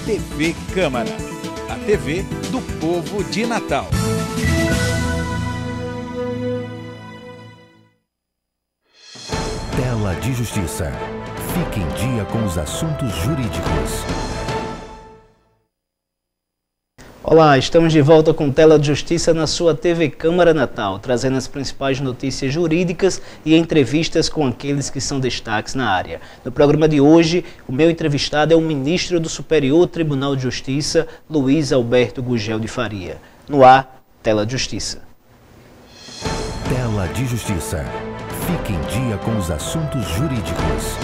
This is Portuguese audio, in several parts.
TV Câmara, a TV do povo de Natal. Tela de Justiça. Fique em dia com os assuntos jurídicos. Olá, estamos de volta com Tela de Justiça na sua TV Câmara Natal, trazendo as principais notícias jurídicas e entrevistas com aqueles que são destaques na área. No programa de hoje, o meu entrevistado é o ministro do Superior Tribunal de Justiça, Luiz Alberto Gugel de Faria. No ar, Tela de Justiça. Tela de Justiça. Fique em dia com os assuntos jurídicos.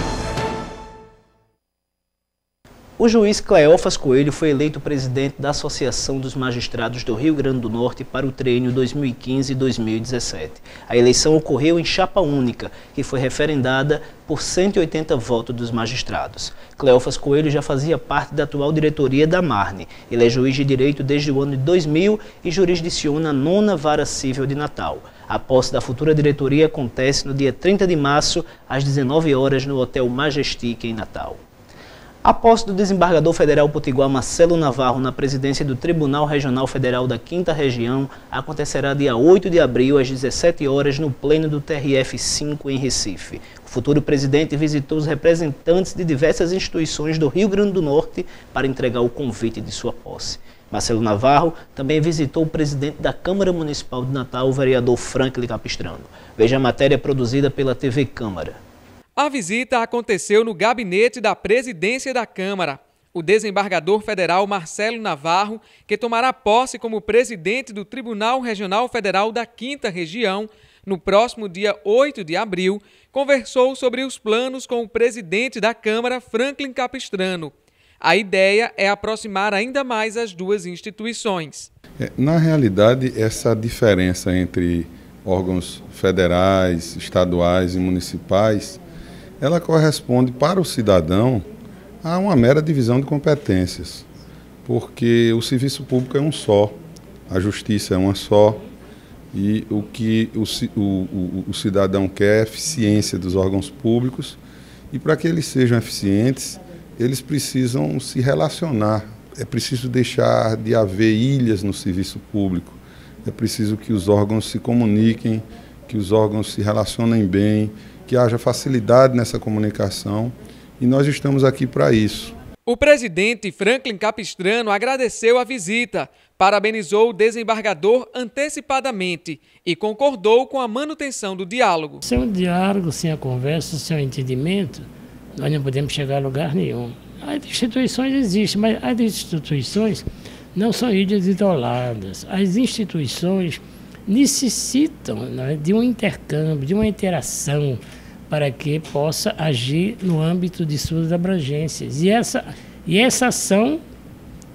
O juiz Cleófas Coelho foi eleito presidente da Associação dos Magistrados do Rio Grande do Norte para o triênio 2015-2017. A eleição ocorreu em chapa única, que foi referendada por 180 votos dos magistrados. Cleófas Coelho já fazia parte da atual diretoria da Marne. Ele é juiz de direito desde o ano de 2000 e jurisdiciona a 9ª Vara Cível de Natal. A posse da futura diretoria acontece no dia 30 de março, às 19 horas, no Hotel Majestic, em Natal. A posse do desembargador federal potiguar Marcelo Navarro na presidência do Tribunal Regional Federal da 5ª Região acontecerá dia 8 de abril, às 17 horas, no pleno do TRF-5 em Recife. O futuro presidente visitou os representantes de diversas instituições do Rio Grande do Norte para entregar o convite de sua posse. Marcelo Navarro também visitou o presidente da Câmara Municipal de Natal, o vereador Franklin Capistrano. Veja a matéria produzida pela TV Câmara. A visita aconteceu no gabinete da presidência da Câmara. O desembargador federal Marcelo Navarro, que tomará posse como presidente do Tribunal Regional Federal da 5ª Região, no próximo dia 8 de abril, conversou sobre os planos com o presidente da Câmara, Franklin Capistrano. A ideia é aproximar ainda mais as duas instituições. Na realidade, essa diferença entre órgãos federais, estaduais e municipais, ela corresponde para o cidadão a uma mera divisão de competências, porque o serviço público é um só, a justiça é uma só, e o que o cidadão quer é eficiência dos órgãos públicos, e para que eles sejam eficientes, eles precisam se relacionar, é preciso deixar de haver ilhas no serviço público, é preciso que os órgãos se comuniquem, que os órgãos se relacionem bem, que haja facilidade nessa comunicação, e nós estamos aqui para isso. O presidente Franklin Capistrano agradeceu a visita, parabenizou o desembargador antecipadamente e concordou com a manutenção do diálogo. Sem o diálogo, sem a conversa, sem o entendimento, nós não podemos chegar a lugar nenhum. As instituições existem, mas as instituições não são ilhas isoladas. As instituições necessitam, né, de um intercâmbio, de uma interação para que possa agir no âmbito de suas abrangências. E essa ação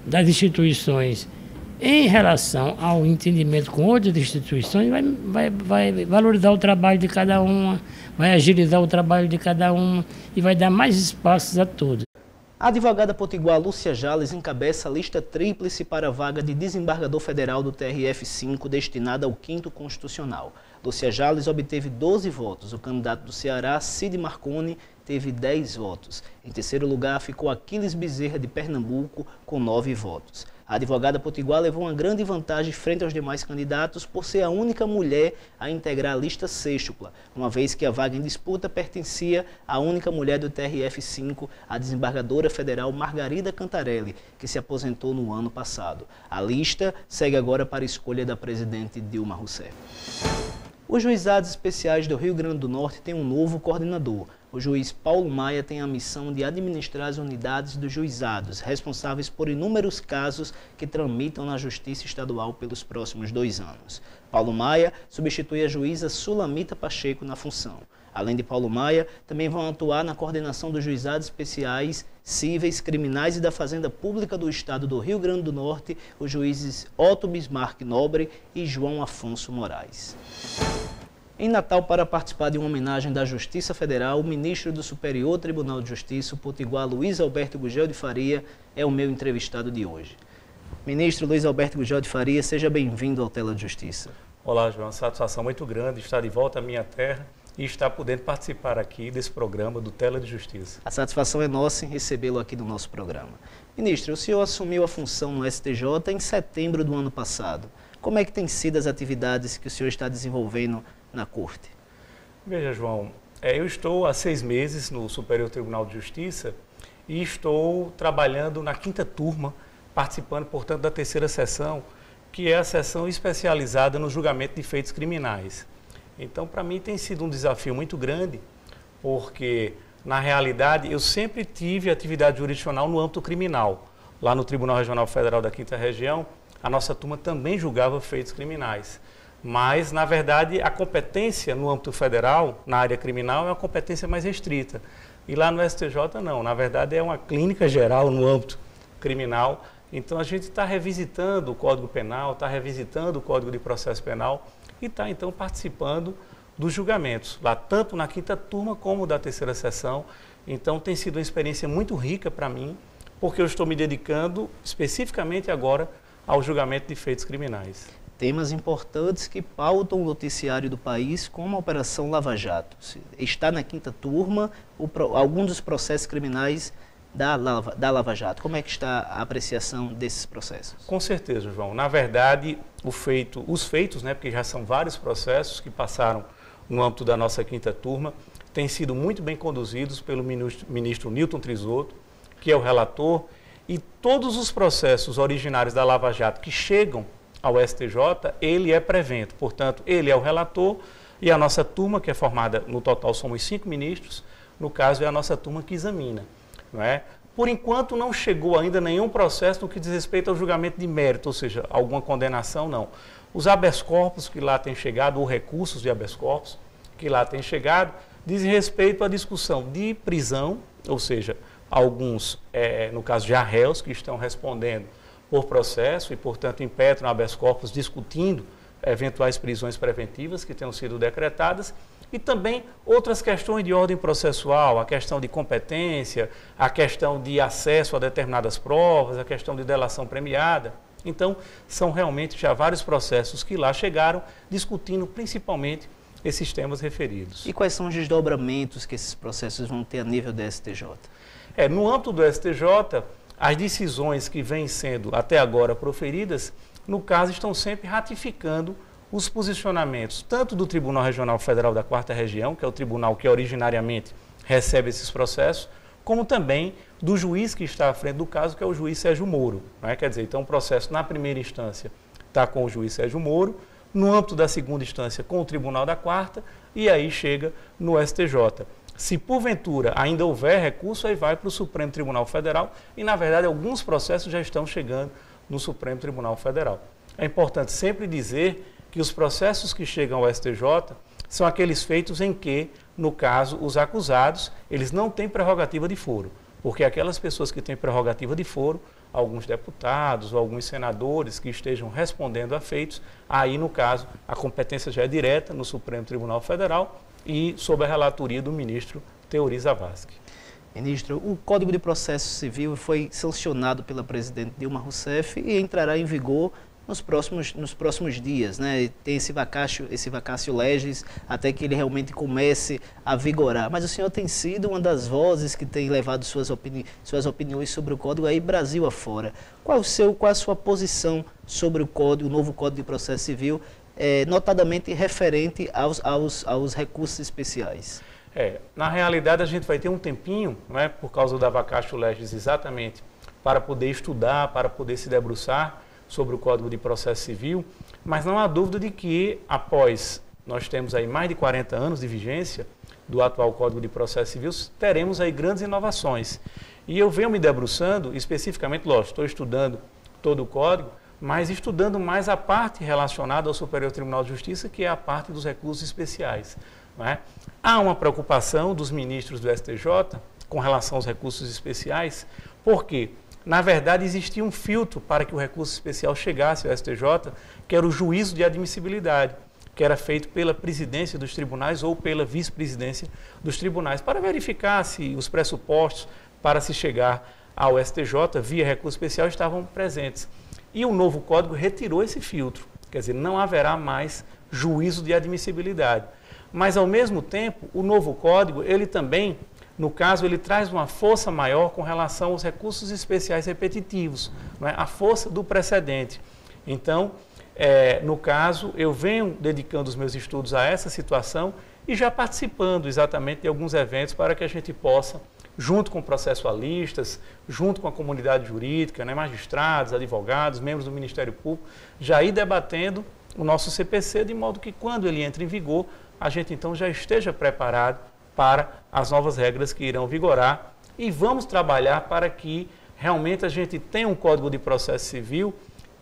das instituições em relação ao entendimento com outras instituições vai valorizar o trabalho de cada uma, vai agilizar o trabalho de cada uma e vai dar mais espaços a todos. A advogada potiguar Lúcia Jales encabeça a lista tríplice para a vaga de desembargador federal do TRF-5 destinada ao 5º Constitucional. Lúcia Jales obteve 12 votos. O candidato do Ceará, Cid Marconi, teve 10 votos. Em terceiro lugar ficou Aquiles Bezerra, de Pernambuco, com 9 votos. A advogada potiguar levou uma grande vantagem frente aos demais candidatos por ser a única mulher a integrar a lista sextupla, uma vez que a vaga em disputa pertencia à única mulher do TRF-5, a desembargadora federal Margarida Cantarelli, que se aposentou no ano passado. A lista segue agora para a escolha da presidente Dilma Rousseff. Os juizados especiais do Rio Grande do Norte têm um novo coordenador. O juiz Paulo Maia tem a missão de administrar as unidades dos juizados, responsáveis por inúmeros casos que tramitam na Justiça Estadual pelos próximos 2 anos. Paulo Maia substitui a juíza Sulamita Pacheco na função. Além de Paulo Maia, também vão atuar na coordenação dos juizados especiais cíveis, criminais e da Fazenda Pública do Estado do Rio Grande do Norte, os juízes Otto Bismarck Nobre e João Afonso Moraes. Em Natal, para participar de uma homenagem da Justiça Federal, o ministro do Superior Tribunal de Justiça, o potiguar Luiz Alberto Gugel de Faria, é o meu entrevistado de hoje. Ministro Luiz Alberto Gugel de Faria, seja bem-vindo ao Tela de Justiça. Olá, João. Satisfação muito grande estar de volta à minha terra e estar podendo participar aqui desse programa do Tela de Justiça. A satisfação é nossa em recebê-lo aqui no nosso programa. Ministro, o senhor assumiu a função no STJ em setembro do ano passado. Como é que têm sido as atividades que o senhor está desenvolvendo na Corte? Veja, João, eu estou há 6 meses no Superior Tribunal de Justiça e estou trabalhando na 5ª turma, participando, portanto, da 3ª sessão, que é a sessão especializada no julgamento de feitos criminais. Então, para mim, tem sido um desafio muito grande, porque, na realidade, eu sempre tive atividade jurisdicional no âmbito criminal. Lá no Tribunal Regional Federal da 5ª Região, a nossa turma também julgava feitos criminais. Mas, na verdade, a competência no âmbito federal, na área criminal, é uma competência mais restrita. E lá no STJ, não. Na verdade, é uma clínica geral no âmbito criminal. Então, a gente está revisitando o Código Penal, está revisitando o Código de Processo Penal e está, então, participando dos julgamentos, lá tanto na 5ª turma como da 3ª sessão. Então, tem sido uma experiência muito rica para mim, porque eu estou me dedicando especificamente agora ao julgamento de feitos criminais. Temas importantes que pautam o noticiário do país, como a Operação Lava Jato. Está na 5ª turma algum dos processos criminais da Lava Jato. Como é que está a apreciação desses processos? Com certeza, João. Na verdade, os feitos, né, porque já são vários processos que passaram no âmbito da nossa 5ª turma, têm sido muito bem conduzidos pelo ministro Newton Trizotto, que é o relator, e todos os processos originários da Lava Jato que chegam ao STJ, ele é prevento. Portanto, ele é o relator e a nossa turma, que é formada, no total somos 5 ministros, no caso é a nossa turma que examina. Não é? Por enquanto não chegou ainda nenhum processo no que diz respeito ao julgamento de mérito, ou seja, alguma condenação, não. Os habeas corpus que lá têm chegado, ou recursos de habeas corpus que lá têm chegado, dizem respeito à discussão de prisão, ou seja, alguns, no caso já réus, que estão respondendo por processo e, portanto, impetram habeas corpus discutindo eventuais prisões preventivas que tenham sido decretadas, e também outras questões de ordem processual, a questão de competência, a questão de acesso a determinadas provas, a questão de delação premiada. Então, são realmente já vários processos que lá chegaram, discutindo principalmente esses temas referidos. E quais são os desdobramentos que esses processos vão ter a nível do STJ? No âmbito do STJ, as decisões que vêm sendo até agora proferidas, no caso, estão sempre ratificando os posicionamentos, tanto do Tribunal Regional Federal da 4ª Região, que é o tribunal que originariamente recebe esses processos, como também do juiz que está à frente do caso, que é o juiz Sérgio Moro. Não é? Quer dizer, então o processo na primeira instância está com o juiz Sérgio Moro, no âmbito da segunda instância com o Tribunal da 4ª, e aí chega no STJ. Se porventura ainda houver recurso, aí vai para o Supremo Tribunal Federal e, na verdade, alguns processos já estão chegando no Supremo Tribunal Federal. É importante sempre dizer que os processos que chegam ao STJ são aqueles feitos em que, no caso, os acusados, eles não têm prerrogativa de foro, porque aquelas pessoas que têm prerrogativa de foro, alguns deputados ou alguns senadores que estejam respondendo a feitos, aí, no caso, a competência já é direta no Supremo Tribunal Federal e sob a relatoria do ministro Teori Zavascki. Ministro, o Código de Processo Civil foi sancionado pela presidente Dilma Rousseff e entrará em vigor nos próximos dias, né? Tem esse vacácio legis até que ele realmente comece a vigorar. Mas o senhor tem sido uma das vozes que tem levado suas opiniões sobre o Código aí Brasil afora. Qual a sua posição sobre o novo Código de Processo Civil, notadamente referente aos recursos especiais? Na realidade, a gente vai ter um tempinho, né, por causa da vacatio legis, exatamente, para poder estudar, para poder se debruçar sobre o Código de Processo Civil, mas não há dúvida de que, após nós temos aí mais de 40 anos de vigência do atual Código de Processo Civil, teremos aí grandes inovações. E eu venho me debruçando, especificamente, lógico, estou estudando todo o Código, mas estudando mais a parte relacionada ao Superior Tribunal de Justiça, que é a parte dos recursos especiais. Não é? Há uma preocupação dos ministros do STJ com relação aos recursos especiais, porque, na verdade, existia um filtro para que o recurso especial chegasse ao STJ, que era o juízo de admissibilidade, que era feito pela presidência dos tribunais ou pela vice-presidência dos tribunais, para verificar se os pressupostos para se chegar ao STJ via recurso especial estavam presentes. E o novo Código retirou esse filtro, quer dizer, não haverá mais juízo de admissibilidade. Mas, ao mesmo tempo, o novo código, ele também, no caso, ele traz uma força maior com relação aos recursos especiais repetitivos, não é? A força do precedente. Então, no caso, eu venho dedicando os meus estudos a essa situação e já participando exatamente de alguns eventos para que a gente possa, junto com processualistas, junto com a comunidade jurídica, né, magistrados, advogados, membros do Ministério Público, já ir debatendo o nosso CPC, de modo que quando ele entra em vigor, a gente então já esteja preparado para as novas regras que irão vigorar e vamos trabalhar para que realmente a gente tenha um Código de Processo Civil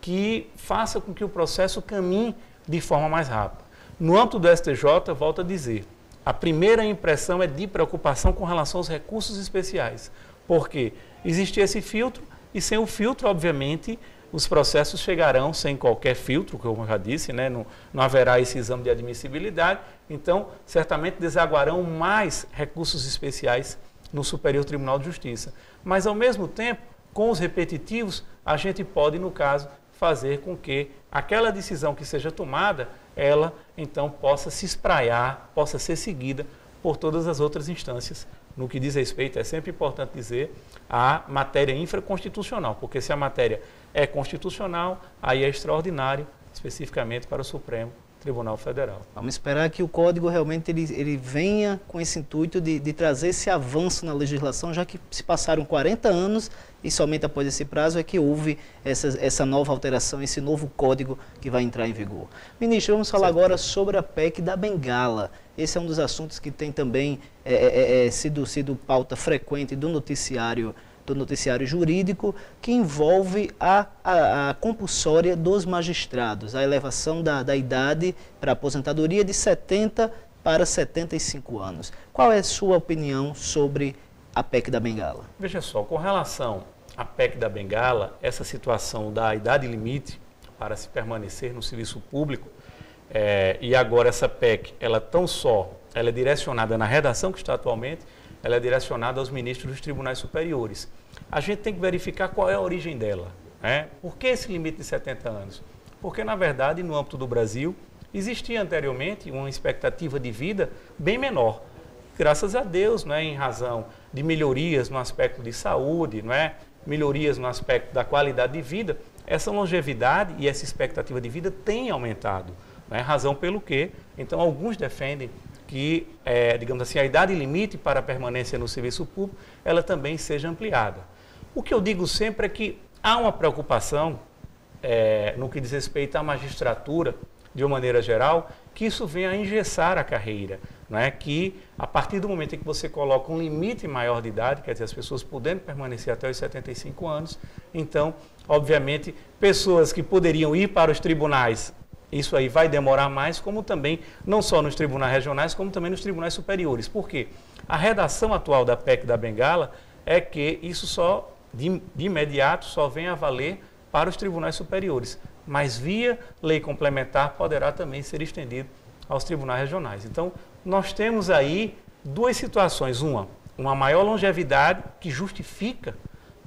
que faça com que o processo caminhe de forma mais rápida. No âmbito do STJ, volto a dizer, a primeira impressão é de preocupação com relação aos recursos especiais, porque existe esse filtro e sem o filtro, obviamente, os processos chegarão sem qualquer filtro, como eu já disse, né? Não haverá esse exame de admissibilidade, então certamente desaguarão mais recursos especiais no Superior Tribunal de Justiça. Mas, ao mesmo tempo, com os repetitivos, a gente pode, no caso, fazer com que aquela decisão que seja tomada, ela então possa se espraiar, possa ser seguida por todas as outras instâncias. No que diz respeito, é sempre importante dizer, à matéria infraconstitucional, porque se a matéria é constitucional, aí é extraordinário, especificamente para o Supremo Tribunal Federal. Vamos esperar que o Código realmente ele venha com esse intuito de trazer esse avanço na legislação, já que se passaram 40 anos e somente após esse prazo é que houve essa nova alteração, esse novo Código que vai entrar em vigor. Ministro, vamos falar agora sobre a PEC da Bengala. Esse é um dos assuntos que tem também sido pauta frequente do noticiário jurídico, que envolve a compulsória dos magistrados, a elevação da idade para aposentadoria de 70 para 75 anos. Qual é a sua opinião sobre a PEC da Bengala? Veja só, com relação à PEC da Bengala, essa situação da idade limite para se permanecer no serviço público, e agora essa PEC, ela é direcionada na redação que está atualmente, ela é direcionada aos ministros dos tribunais superiores. A gente tem que verificar qual é a origem dela. Por que esse limite de 70 anos? Porque, na verdade, no âmbito do Brasil, existia anteriormente uma expectativa de vida bem menor. Graças a Deus, em razão de melhorias no aspecto de saúde, melhorias no aspecto da qualidade de vida, essa longevidade e essa expectativa de vida tem aumentado. Razão pelo que, então, alguns defendem que, digamos assim, a idade limite para a permanência no serviço público, ela também seja ampliada. O que eu digo sempre é que há uma preocupação, no que diz respeito à magistratura, de uma maneira geral, que isso venha a engessar a carreira, que a partir do momento em que você coloca um limite maior de idade, quer dizer, as pessoas podendo permanecer até os 75 anos, então, obviamente, pessoas que poderiam ir para os tribunais, isso aí vai demorar mais, como também, não só nos tribunais regionais, como também nos tribunais superiores. Por quê? A redação atual da PEC da Bengala é que isso só, de imediato, só vem a valer para os tribunais superiores. Mas via lei complementar poderá também ser estendido aos tribunais regionais. Então, nós temos aí duas situações. Uma maior longevidade que justifica,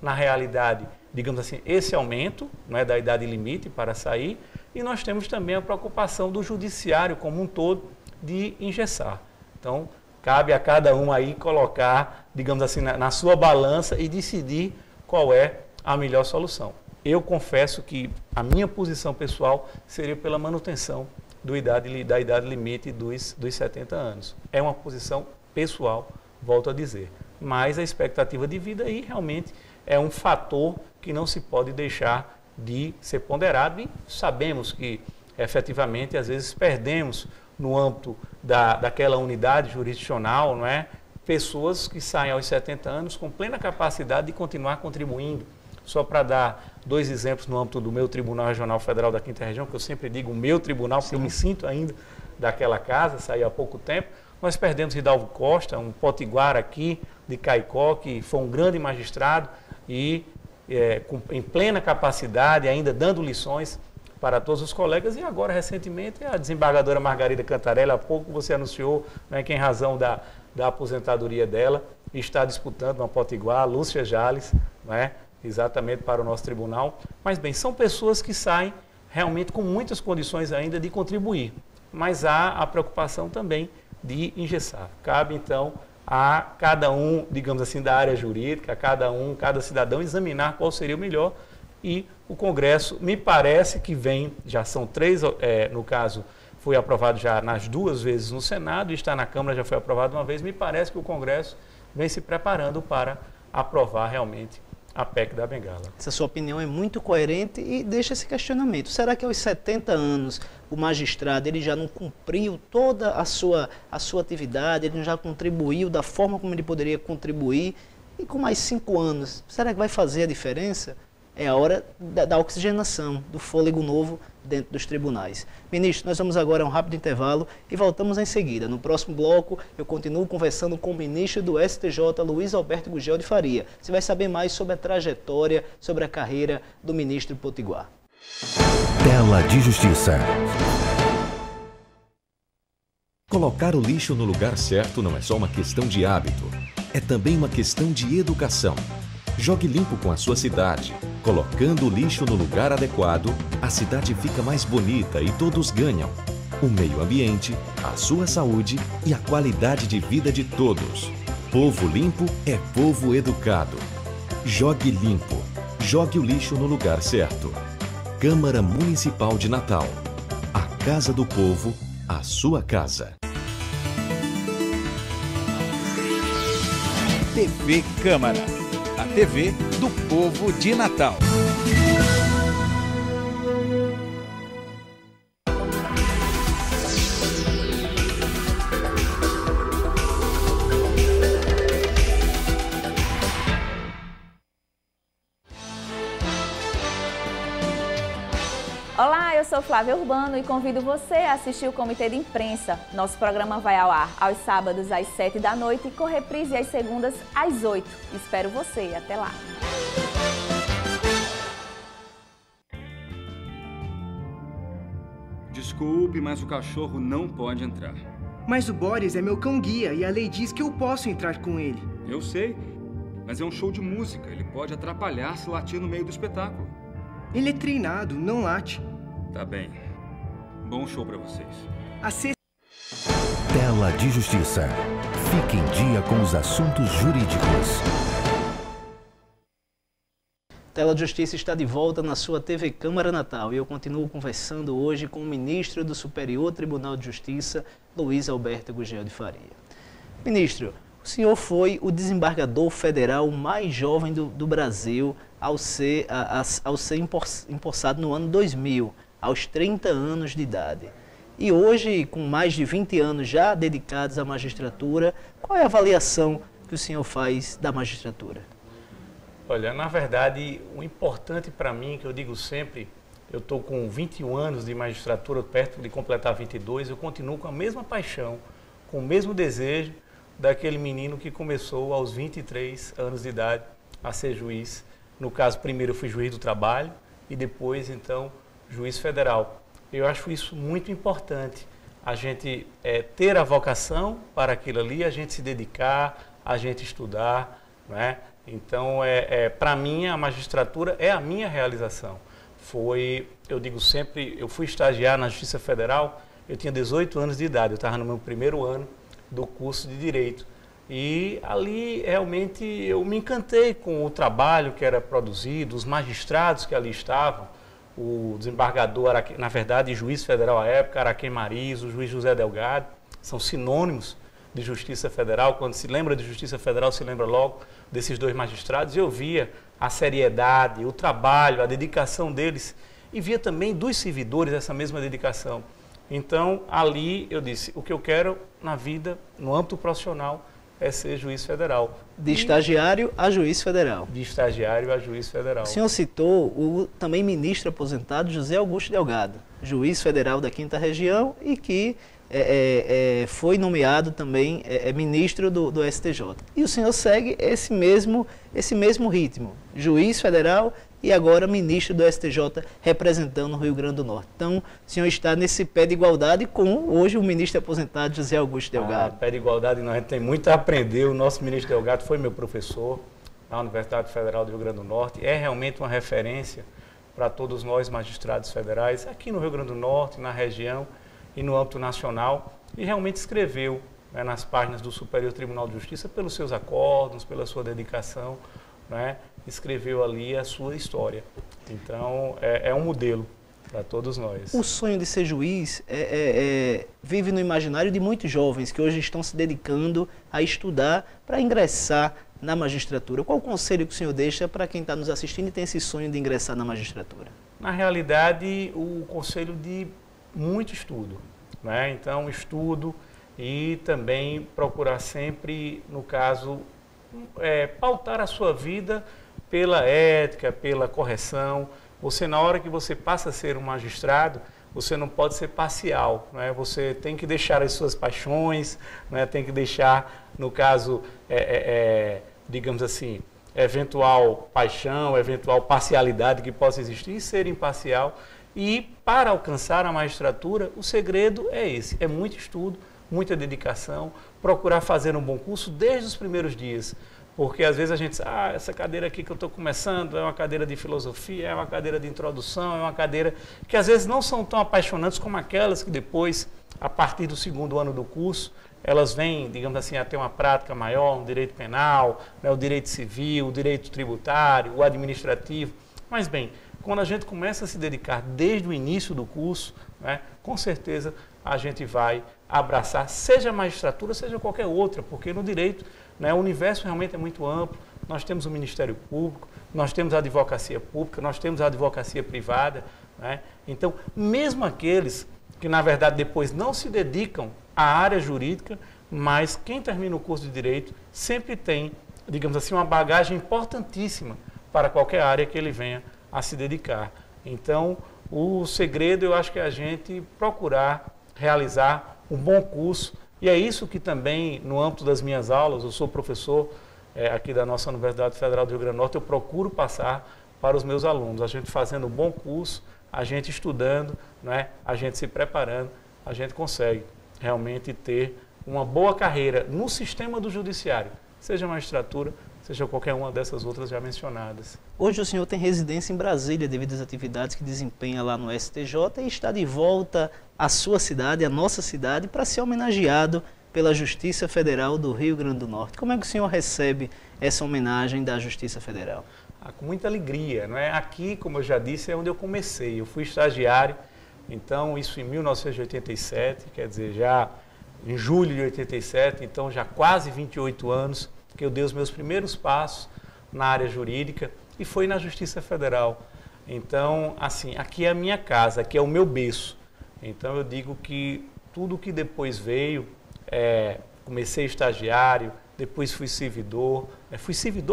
na realidade, digamos assim, esse aumento da idade limite para sair, e nós temos também a preocupação do judiciário como um todo de engessar. Então, cabe a cada um aí colocar, digamos assim, na sua balança e decidir qual é a melhor solução. Eu confesso que a minha posição pessoal seria pela manutenção da idade limite dos 70 anos. É uma posição pessoal, volto a dizer. Mas a expectativa de vida aí realmente é um fator que não se pode deixar de ser ponderado, e sabemos que, efetivamente, às vezes perdemos no âmbito daquela unidade jurisdicional, pessoas que saem aos 70 anos com plena capacidade de continuar contribuindo. Só para dar dois exemplos no âmbito do meu Tribunal Regional Federal da 5ª Região, que eu sempre digo o meu tribunal, porque eu me sinto ainda daquela casa, saí há pouco tempo. Nós perdemos Hidalgo Costa, um potiguar aqui de Caicó, que foi um grande magistrado e em plena capacidade, ainda dando lições para todos os colegas. E agora, recentemente, a desembargadora Margarida Cantarelli, há pouco você anunciou que, em razão da aposentadoria dela, está disputando uma potiguar, Lúcia Jales, exatamente para o nosso tribunal. Mas, bem, são pessoas que saem realmente com muitas condições ainda de contribuir. Mas há a preocupação também de engessar. Cabe, então, a cada um, digamos assim, da área jurídica, a cada cidadão examinar qual seria o melhor, e o Congresso, me parece que vem, já são 3, no caso, foi aprovado já nas 2 vezes no Senado e está na Câmara, já foi aprovado uma vez, me parece que o Congresso vem se preparando para aprovar realmente a PEC da Bengala. Essa sua opinião é muito coerente e deixa esse questionamento. Será que aos 70 anos o magistrado ele já não cumpriu toda a sua atividade, ele já contribuiu da forma como ele poderia contribuir? E com mais 5 anos, será que vai fazer a diferença? É a hora da oxigenação, do fôlego novo dentro dos tribunais. Ministro, nós vamos agora a um rápido intervalo e voltamos em seguida. No próximo bloco, eu continuo conversando com o ministro do STJ, Luiz Alberto Gugel de Faria. Você vai saber mais sobre a trajetória, sobre a carreira do ministro Potiguar. Tela de Justiça. Colocar o lixo no lugar certo não é só uma questão de hábito, é também uma questão de educação. Jogue limpo com a sua cidade. Colocando o lixo no lugar adequado, a cidade fica mais bonita e todos ganham. O meio ambiente, a sua saúde e a qualidade de vida de todos. Povo limpo é povo educado. Jogue limpo. Jogue o lixo no lugar certo. Câmara Municipal de Natal. A Casa do Povo, a sua casa. TV Câmara, a TV do povo de Natal. Olá, eu sou Flávia Urbano e convido você a assistir o Comitê de Imprensa. Nosso programa vai ao ar aos sábados às 7 da noite e com reprise às segundas às 8. Espero você, até lá. Desculpe, mas o cachorro não pode entrar. Mas o Boris é meu cão-guia e a lei diz que eu posso entrar com ele. Eu sei, mas é um show de música. Ele pode atrapalhar se latir no meio do espetáculo. Ele é treinado, não late. Tá bem. Bom show pra vocês. Tela de Justiça. Fique em dia com os assuntos jurídicos. Tela de Justiça está de volta na sua TV Câmara Natal e eu continuo conversando hoje com o ministro do Superior Tribunal de Justiça, Luiz Alberto Gugel de Faria. Ministro, o senhor foi o desembargador federal mais jovem do Brasil ao ser empossado no ano 2000, aos 30 anos de idade. E hoje, com mais de 20 anos já dedicados à magistratura, qual é a avaliação que o senhor faz da magistratura? Olha, na verdade, o importante para mim, que eu digo sempre, eu estou com 21 anos de magistratura, perto de completar 22, eu continuo com a mesma paixão, com o mesmo desejo daquele menino que começou aos 23 anos de idade a ser juiz. No caso, primeiro eu fui juiz do trabalho e depois, então, juiz federal. Eu acho isso muito importante, a gente ter a vocação para aquilo ali, a gente se dedicar, a gente estudar, não é? Então, para mim, a magistratura é a minha realização. Eu digo sempre, eu fui estagiar na Justiça Federal, eu tinha 18 anos de idade, eu estava no meu primeiro ano do curso de Direito. E ali, realmente, eu me encantei com o trabalho que era produzido, os magistrados que ali estavam, o desembargador, na verdade, juiz federal à época, Araquém Mariz, o juiz José Delgado, são sinônimos de Justiça Federal. Quando se lembra de Justiça Federal, se lembra logo desses dois magistrados. Eu via a seriedade, o trabalho, a dedicação deles e via também dos servidores essa mesma dedicação. Então, ali eu disse, o que eu quero na vida, no âmbito profissional, é ser juiz federal. De estagiário a juiz federal. De estagiário a juiz federal. O senhor citou o também ministro aposentado José Augusto Delgado, juiz federal da 5ª Região e que foi nomeado também ministro do STJ. E o senhor segue esse mesmo ritmo, juiz federal e agora ministro do STJ representando o Rio Grande do Norte. Então, o senhor está nesse pé de igualdade com hoje o ministro aposentado José Augusto Delgado. Pé de igualdade, a gente tem muito a aprender. O nosso ministro Delgado foi meu professor na Universidade Federal do Rio Grande do Norte. É realmente uma referência para todos nós magistrados federais aqui no Rio Grande do Norte, na região e no âmbito nacional, e realmente escreveu né, nas páginas do Superior Tribunal de Justiça pelos seus acórdãos, pela sua dedicação, né, escreveu ali a sua história. Então, é um modelo para todos nós. O sonho de ser juiz vive no imaginário de muitos jovens que hoje estão se dedicando a estudar para ingressar na magistratura. Qual o conselho que o senhor deixa para quem está nos assistindo e tem esse sonho de ingressar na magistratura? Na realidade, o conselho de muito estudo, né? Então, estudo e também procurar sempre, no caso, pautar a sua vida pela ética, pela correção. Você, na hora que você passa a ser um magistrado, você não pode ser parcial, né? Você tem que deixar as suas paixões, né? Tem que deixar, no caso, digamos assim, eventual paixão, eventual parcialidade que possa existir, e ser imparcial. E para alcançar a magistratura, o segredo é esse, é muito estudo, muita dedicação, procurar fazer um bom curso desde os primeiros dias. Porque às vezes a gente diz, essa cadeira aqui que eu estou começando é uma cadeira de filosofia, é uma cadeira de introdução, é uma cadeira que às vezes não são tão apaixonantes como aquelas que depois, a partir do segundo ano do curso, elas vêm, digamos assim, a ter uma prática maior, no direito penal, né, o direito civil, o direito tributário, o administrativo. Mas bem, quando a gente começa a se dedicar desde o início do curso, né, com certeza a gente vai abraçar, seja a magistratura, seja qualquer outra, porque no direito, né, o universo realmente é muito amplo. Nós temos o Ministério Público, nós temos a advocacia pública, nós temos a advocacia privada, né? Então, mesmo aqueles que, na verdade, depois não se dedicam à área jurídica, mas quem termina o curso de Direito sempre tem, digamos assim, uma bagagem importantíssima para qualquer área que ele venha a se dedicar. Então, o segredo, eu acho que é a gente procurar realizar um bom curso. E é isso que também, no âmbito das minhas aulas, eu sou professor aqui da nossa Universidade Federal do Rio Grande do Norte, eu procuro passar para os meus alunos. A gente fazendo um bom curso, a gente estudando, né, a gente se preparando, a gente consegue realmente ter uma boa carreira no sistema do judiciário, seja magistratura, seja qualquer uma dessas outras já mencionadas. Hoje o senhor tem residência em Brasília devido às atividades que desempenha lá no STJ e está de volta à sua cidade, à nossa cidade, para ser homenageado pela Justiça Federal do Rio Grande do Norte. Como é que o senhor recebe essa homenagem da Justiça Federal? Com muita alegria, não é? Aqui, como eu já disse, é onde eu comecei. Eu fui estagiário, então isso em 1987, quer dizer, já em julho de 87, então já quase 28 anos que eu dei os meus primeiros passos na área jurídica e foi na Justiça Federal. Então, assim, aqui é a minha casa, aqui é o meu berço. Então eu digo que tudo que depois veio, comecei estagiário, depois fui servidor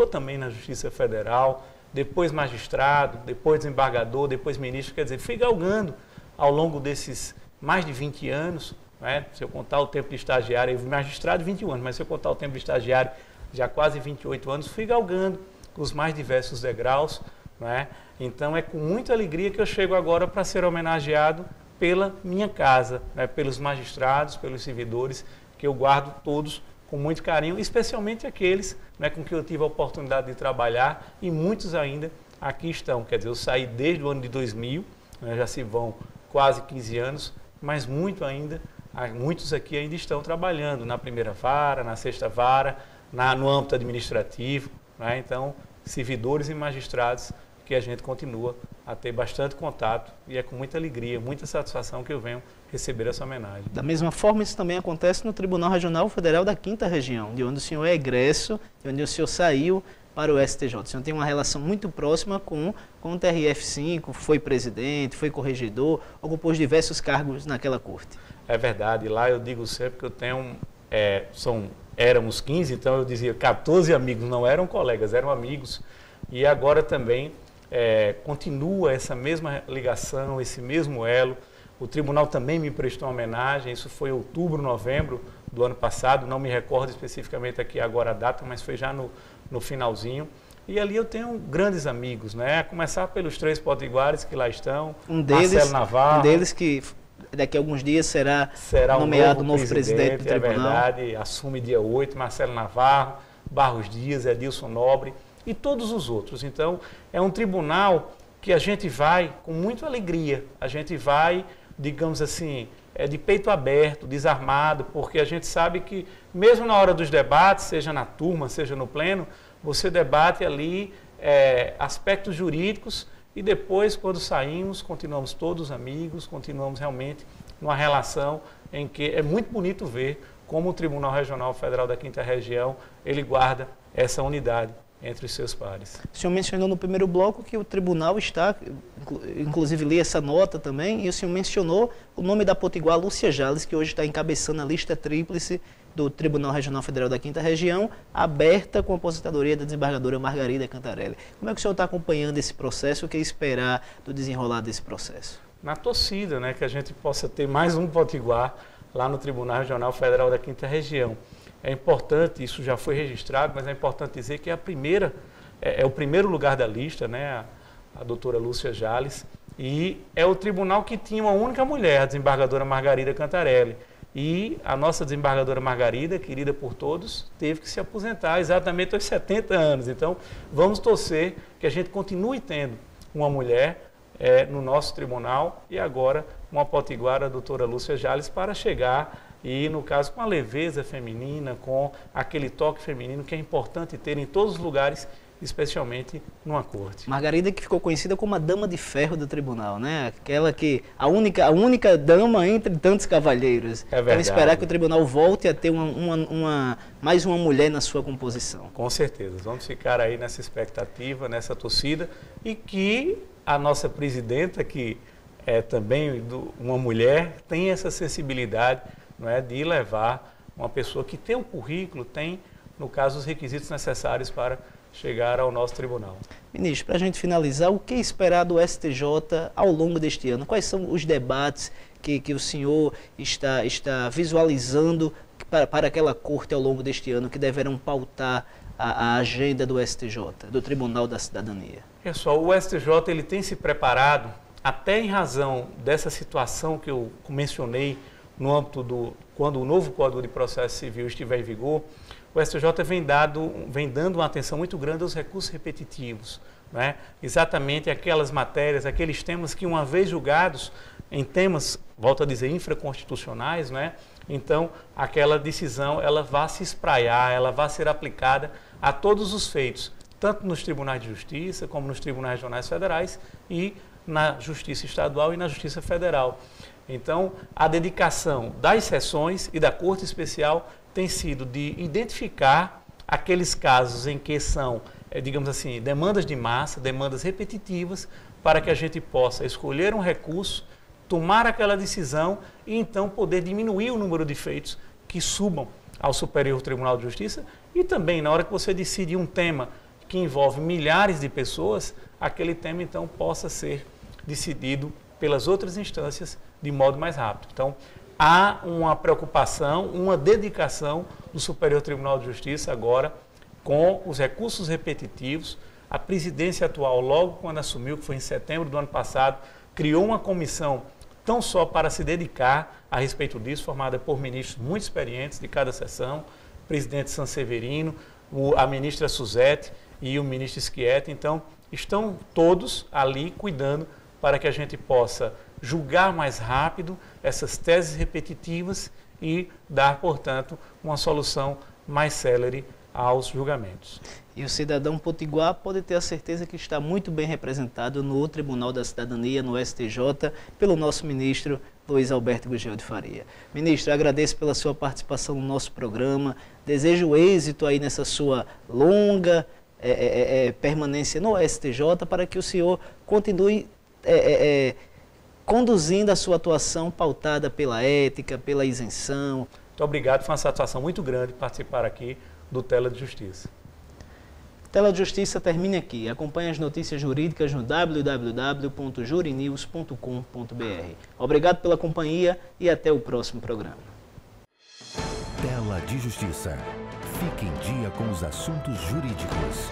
também na Justiça Federal, depois magistrado, depois desembargador, depois ministro, quer dizer, fui galgando ao longo desses mais de 20 anos, né? Se eu contar o tempo de estagiário, eu fui magistrado 21 anos, mas se eu contar o tempo de estagiário, já quase 28 anos, fui galgando os mais diversos degraus, né? Então é com muita alegria que eu chego agora para ser homenageado pela minha casa, né? Pelos magistrados, pelos servidores, que eu guardo todos com muito carinho, especialmente aqueles, né, com que eu tive a oportunidade de trabalhar e muitos ainda aqui estão. Quer dizer, eu saí desde o ano de 2000, né, já se vão quase 15 anos, mas muitos aqui ainda estão trabalhando na primeira vara, na sexta vara, no âmbito administrativo, né? Então, servidores e magistrados que a gente continua a ter bastante contato e é com muita alegria, muita satisfação que eu venho receber essa homenagem. Da mesma forma, isso também acontece no Tribunal Regional Federal da 5ª Região, de onde o senhor é egresso, de onde o senhor saiu para o STJ. O senhor tem uma relação muito próxima com o TRF5, foi presidente, foi corregedor, ocupou diversos cargos naquela corte. É verdade, lá eu digo sempre que eu tenho, éramos 15, então eu dizia 14 amigos, não eram colegas, eram amigos, e agora também continua essa mesma ligação, esse mesmo elo. O tribunal também me prestou uma homenagem, isso foi outubro, novembro do ano passado, não me recordo especificamente aqui agora a data, mas foi já no finalzinho. E ali eu tenho grandes amigos, né? A começar pelos 3 potiguares que lá estão, Marcelo Navarro. Um deles que daqui a alguns dias será nomeado novo presidente do tribunal. É verdade, assume dia 8, Marcelo Navarro, Barros Dias, Edilson Nobre e todos os outros. Então, é um tribunal que a gente vai com muita alegria, a gente vai, digamos assim, de peito aberto, desarmado, porque a gente sabe que mesmo na hora dos debates, seja na turma, seja no pleno, você debate ali aspectos jurídicos e depois, quando saímos, continuamos todos amigos, continuamos realmente numa relação em que é muito bonito ver como o Tribunal Regional Federal da 5ª Região, ele guarda essa unidade entre os seus pares. O senhor mencionou no primeiro bloco que o tribunal está, inclusive li essa nota também, e o senhor mencionou o nome da potiguar Lúcia Jales, que hoje está encabeçando a lista tríplice do Tribunal Regional Federal da 5ª Região, aberta com a aposentadoria da desembargadora Margarida Cantarelli. Como é que o senhor está acompanhando esse processo? O que esperar do desenrolar desse processo? Na torcida, né, que a gente possa ter mais um potiguar lá no Tribunal Regional Federal da 5ª Região. É importante, isso já foi registrado, mas é importante dizer que é o primeiro lugar da lista, né, a doutora Lúcia Jales, e é o tribunal que tinha uma única mulher, a desembargadora Margarida Cantarelli. E a nossa desembargadora Margarida, querida por todos, teve que se aposentar exatamente aos 70 anos. Então, vamos torcer que a gente continue tendo uma mulher no nosso tribunal e agora uma potiguara, a doutora Lúcia Jales, para chegar e, no caso, com a leveza feminina, com aquele toque feminino que é importante ter em todos os lugares, especialmente numa corte. Margarida, que ficou conhecida como a dama de ferro do tribunal, né? Aquela que, a única dama entre tantos cavalheiros. É verdade. Então, esperar que o tribunal volte a ter mais uma mulher na sua composição. Com certeza. Vamos ficar aí nessa expectativa, nessa torcida, e que a nossa presidenta, que é também uma mulher, tem essa sensibilidade, não é, de levar uma pessoa que tem o currículo, tem, no caso, os requisitos necessários para chegar ao nosso tribunal. Ministro, para a gente finalizar, o que esperar do STJ ao longo deste ano? Quais são os debates que o senhor está visualizando para aquela corte ao longo deste ano que deverão pautar a agenda do STJ, do Tribunal da Cidadania? Pessoal, o STJ ele tem se preparado, até em razão dessa situação que eu mencionei no âmbito quando o novo Código de Processo Civil estiver em vigor, o STJ vem dando uma atenção muito grande aos recursos repetitivos, né? Exatamente aquelas matérias, aqueles temas que, uma vez julgados em temas, volto a dizer, infraconstitucionais, né? Então, aquela decisão ela vai se espraiar, ela vai ser aplicada a todos os feitos, tanto nos tribunais de justiça, como nos tribunais regionais federais e na Justiça Estadual e na Justiça Federal. Então, a dedicação das sessões e da Corte Especial tem sido de identificar aqueles casos em que são, digamos assim, demandas de massa, demandas repetitivas, para que a gente possa escolher um recurso, tomar aquela decisão e então poder diminuir o número de feitos que subam ao Superior Tribunal de Justiça e também, na hora que você decide um tema que envolve milhares de pessoas, aquele tema então possa ser decidido pelas outras instâncias de modo mais rápido. Então, há uma preocupação, uma dedicação do Superior Tribunal de Justiça agora com os recursos repetitivos. A presidência atual, logo quando assumiu, que foi em setembro do ano passado, criou uma comissão tão só para se dedicar a respeito disso, formada por ministros muito experientes de cada sessão, o presidente Sanseverino, a ministra Suzete e o ministro Schietti. Então, estão todos ali cuidando para que a gente possa julgar mais rápido essas teses repetitivas e dar, portanto, uma solução mais célere aos julgamentos. E o cidadão potiguar pode ter a certeza que está muito bem representado no Tribunal da Cidadania, no STJ, pelo nosso ministro Luiz Alberto Gugel de Faria. Ministro, agradeço pela sua participação no nosso programa, desejo êxito aí nessa sua longa permanência no STJ para que o senhor continue conduzindo a sua atuação pautada pela ética, pela isenção. Muito obrigado, foi uma satisfação muito grande participar aqui do Tela de Justiça. Tela de Justiça termina aqui. Acompanhe as notícias jurídicas no www.jurinews.com.br. Obrigado pela companhia e até o próximo programa. Tela de Justiça. Fique em dia com os assuntos jurídicos.